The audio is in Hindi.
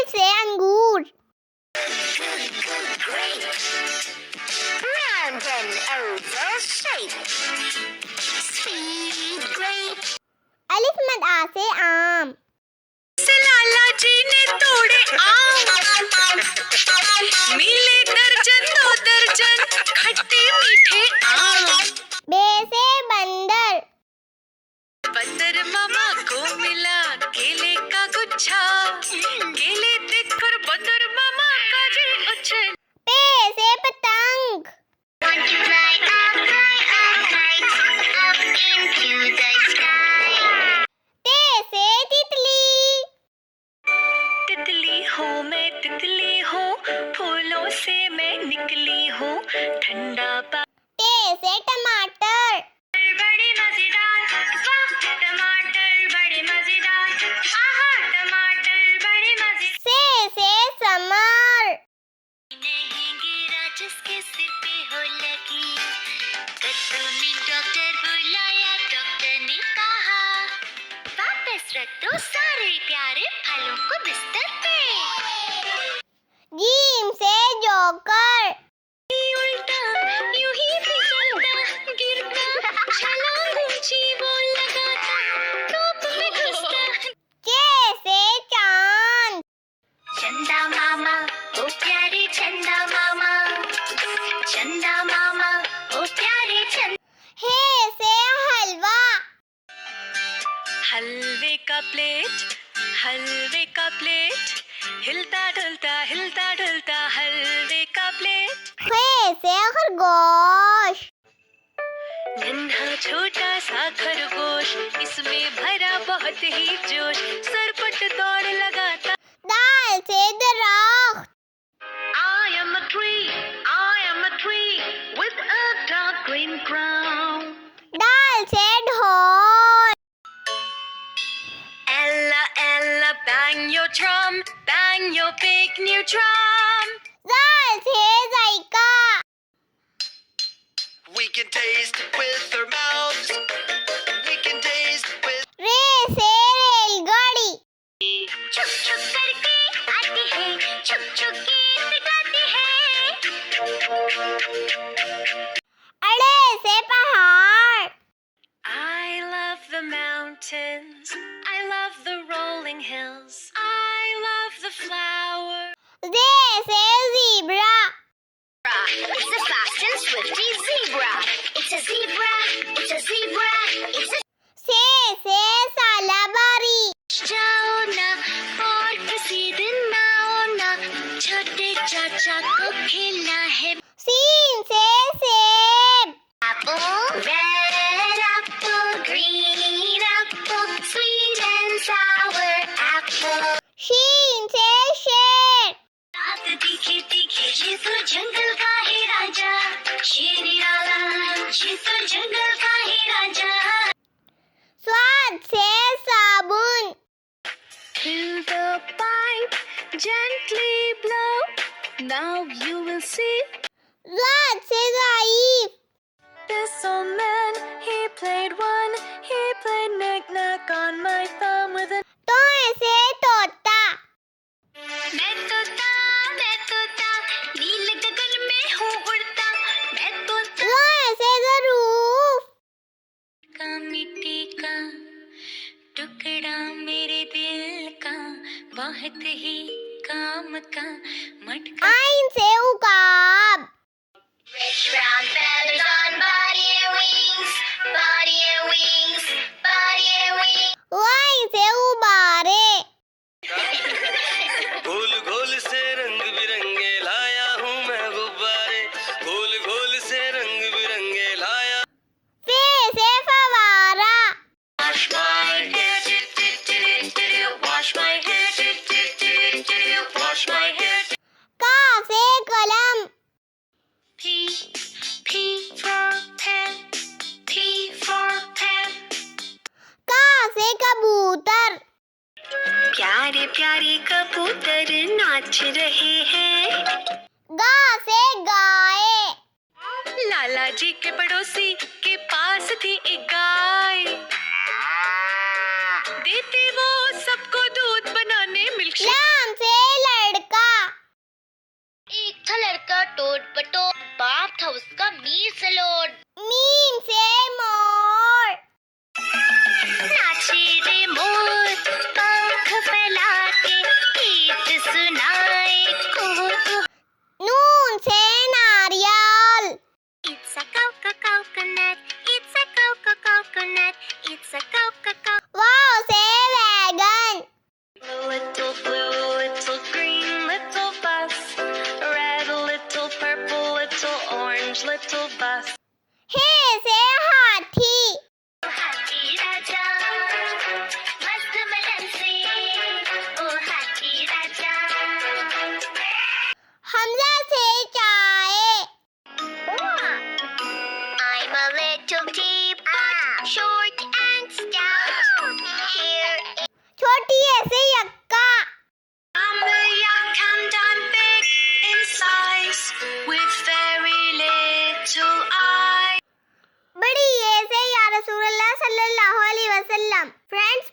अलिफ से अंगूर। Round and oval shape. Sweet grape. अलिफ मद आ से आम। लाला जी ने तोड़े आम, मिले दर्जन दो दर्जन खट्टे मीठे आम। बे से बंदर। बंदर मामा को मिला केले का गुच्छा, केले देखकर बंदर मामा का जी उछल। पे से पतंग। Want to fly up into the sky. ते से तितली। तितली हूँ मैं, तितली हूँ, फूलों से मैं निकली हूँ, ठंडा पा। ते से टमाटर। बड़े मजेदार, वाह टमाटर बड़े मजेदार, आहा टमाटर बड़े मजेदार। से समर। नहीं गिरा जिसके सिर पे हो लगी, कद्दू ने डॉक्टर बुलाया, डॉक्टर ने कहा वापस रख दो सारे प्यारे फलों को बिस्तर पे। जीम से जोकर। उल्टा यूं ही फिसलता गिरता, छलांग ऊंची वो लगाता, धूप में घुसता। के से चांद। चंदा मामा ओ प्यारे चंदा मामा, चंदा मामा ओ प्यारे चंदा। हे से हलवा। हलवे का प्लेट, हलवे का प्लेट, हिलता ढुलता हलवे का प्लेट। खे से खरगोश। नन्हा छोटा सा खरगोश, इसमें भरा बहुत ही जोश, सरपट दौड़ लगाता। दाल से दरख्त। I am a tree with a dark green crown. दाल से ढोल। Ella, Ella, bang your drum, bang your big new drum. दाल से जायका। We can taste with our mouths. We can taste with. रे से रेलगाड़ी। छुक छुक करके आती है, छुक छुक गीत गाती है। अड़े से पहाड़। I love the mountains, I love the rolling hills, I love the flowers. जे से zebra. It's a fast and swifty zebra. It's a zebra. It's a zebra. It's a. से सालाबारी। जाओ ना और किसी दिन आओ ना, छोटे चाचा को खेलना है। सीन से सेब। Apple, red apple, green apple, sweet and sour apple. शीन से शेर। रात दिखे दिखे ये तो जंगल का है राजा, शेर निराला ये तो जंगल का है राजा। स्वाद से साबुन। Fill the pipe, gently blow, now you will see. स्वाद से ज़ाइफ। This old man, he played knick-knack on my thumb with a. तोय से तोता। मैं तोता नील गगन में हूँ उड़ता, मैं तोता ज़ोय से ज़रूफ। का मिट्टी का टुकड़ा मेरे दिल का, बहुत ही काम का मटका। आइन से उकाब। Rich brown feathers on body and wings, body and wings, body and wings. Wine से उबारे। गोल गोल से रंग बिरंगे लाया हूँ मैं गुब्बारे, गोल गोल से रंग बिरंगे लाया। फे से फवारा। Wash my hair, wash my hair, wash my hair. का से कलम। P for pen, P for pen. का से कबूतर। प्यारे प्यारे कबूतर नाच रहे हैं। गा से गाय। लाला जी के पड़ोसी के पास थी एक गाय, देती वो सबको दूध बनाने मिल्कशेक। लाम से वसल्लम. Friends,